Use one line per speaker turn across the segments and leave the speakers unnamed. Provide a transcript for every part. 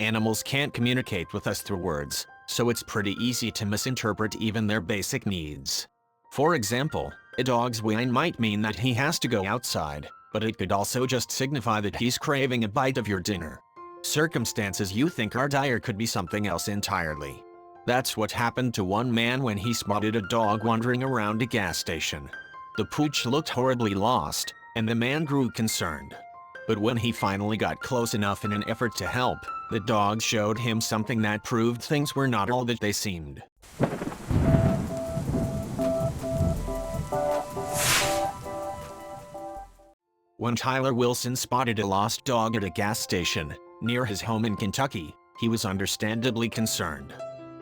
Animals can't communicate with us through words, so it's pretty easy to misinterpret even their basic needs. For example, a dog's whine might mean that he has to go outside, but it could also just signify that he's craving a bite of your dinner. Circumstances you think are dire could be something else entirely. That's what happened to one man when he spotted a dog wandering around a gas station. The pooch looked horribly lost, and the man grew concerned. But when he finally got close enough in an effort to help, the dog showed him something that proved things were not all that they seemed. When Tyler Wilson spotted a lost dog at a gas station near his home in Kentucky, he was understandably concerned.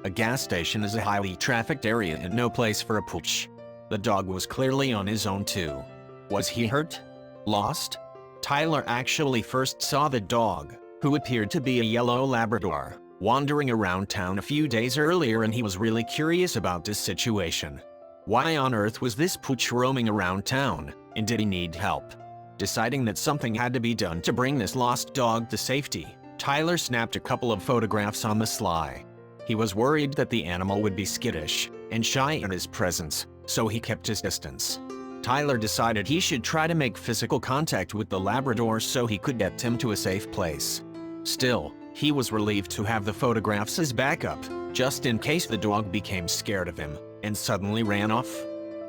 A gas station is a highly trafficked area and no place for a pooch. The dog was clearly on his own too. Was he hurt? Lost? Tyler actually first saw the dog, who appeared to be a yellow Labrador, wandering around town a few days earlier, and he was really curious about this situation. Why on earth was this pooch roaming around town, and did he need help? Deciding that something had to be done to bring this lost dog to safety, Tyler snapped a couple of photographs on the sly. He was worried that the animal would be skittish and shy in his presence, so he kept his distance. Tyler decided he should try to make physical contact with the Labrador so he could get him to a safe place. Still, he was relieved to have the photographs as backup, just in case the dog became scared of him and suddenly ran off.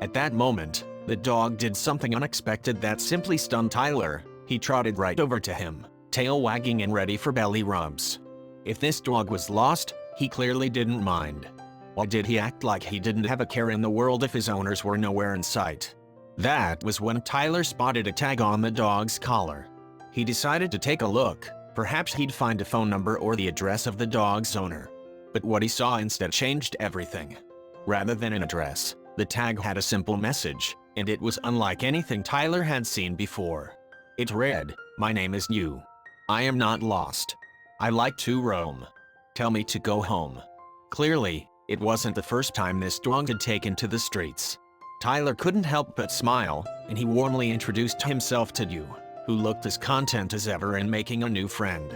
At that moment, the dog did something unexpected that simply stunned Tyler. He trotted right over to him, tail wagging and ready for belly rubs. If this dog was lost, he clearly didn't mind. Why did he act like he didn't have a care in the world if his owners were nowhere in sight? That was when Tyler spotted a tag on the dog's collar. He decided to take a look. Perhaps he'd find a phone number or the address of the dog's owner. But what he saw instead changed everything. Rather than an address, the tag had a simple message, and it was unlike anything Tyler had seen before. It read, "My name is New. I am not lost. I like to roam. Tell me to go home." Clearly, it wasn't the first time this dog had taken to the streets. Tyler couldn't help but smile, and he warmly introduced himself to New, who looked as content as ever in making a new friend.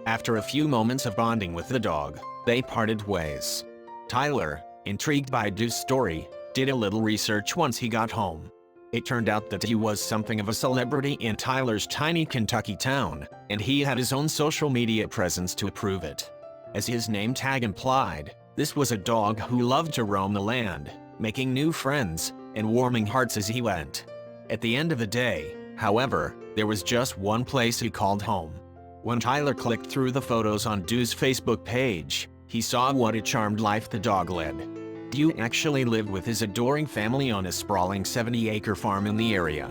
After a few moments of bonding with the dog, they parted ways. Tyler, intrigued by Dew's story, did a little research once he got home. It turned out that Dew was something of a celebrity in Tyler's tiny Kentucky town, and he had his own social media presence to prove it. As his name tag implied, this was a dog who loved to roam the land, making new friends and warming hearts as he went. At the end of the day, however, there was just one place he called home. When Tyler clicked through the photos on Dew's Facebook page, he saw what a charmed life the dog led. Dew actually lived with his adoring family on a sprawling 70-acre farm in the area.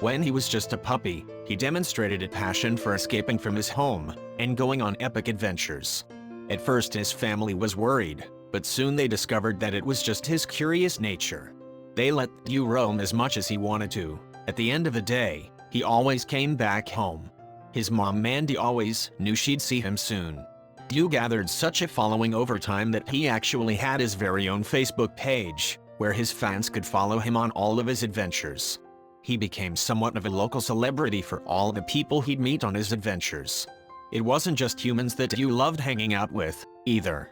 When he was just a puppy, he demonstrated a passion for escaping from his home and going on epic adventures. At first his family was worried, but soon they discovered that it was just his curious nature. They let Dew roam as much as he wanted to. At the end of the day, he always came back home. His mom Mandy always knew she'd see him soon. Dew gathered such a following over time that he actually had his very own Facebook page, where his fans could follow him on all of his adventures. He became somewhat of a local celebrity for all the people he'd meet on his adventures. It wasn't just humans that Dew loved hanging out with, either.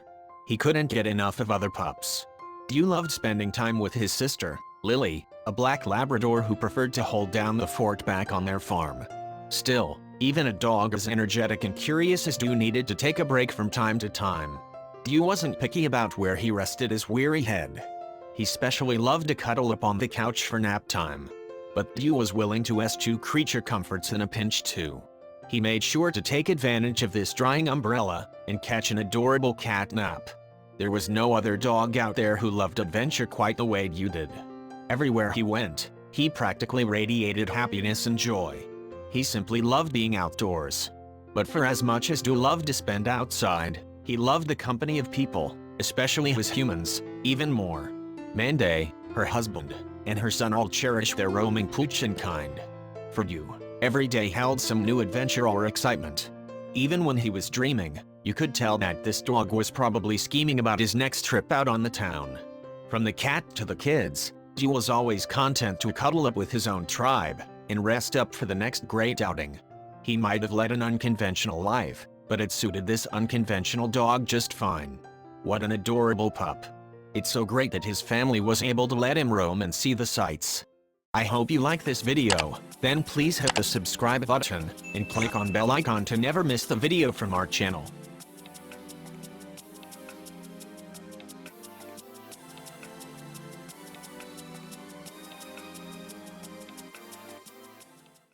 He couldn't get enough of other pups. Dew loved spending time with his sister, Lily, a black Labrador who preferred to hold down the fort back on their farm. Still, even a dog as energetic and curious as Dew needed to take a break from time to time. Dew wasn't picky about where he rested his weary head. He especially loved to cuddle up on the couch for nap time. But Dew was willing to eschew creature comforts in a pinch too. He made sure to take advantage of this drying umbrella and catch an adorable cat nap. There was no other dog out there who loved adventure quite the way Dew did. Everywhere he went, he practically radiated happiness and joy. He simply loved being outdoors. But for as much as Dew loved to spend outside, he loved the company of people, especially his humans, even more. Mandy, her husband, and her son all cherished their roaming pooch and kind. For Dew, every day held some new adventure or excitement. Even when he was dreaming, you could tell that this dog was probably scheming about his next trip out on the town. From the cat to the kids, Dew was always content to cuddle up with his own tribe and rest up for the next great outing. He might have led an unconventional life, but it suited this unconventional dog just fine. What an adorable pup. It's so great that his family was able to let him roam and see the sights. I hope you like this video, then please hit the subscribe button and click on bell icon to never miss the video from our channel.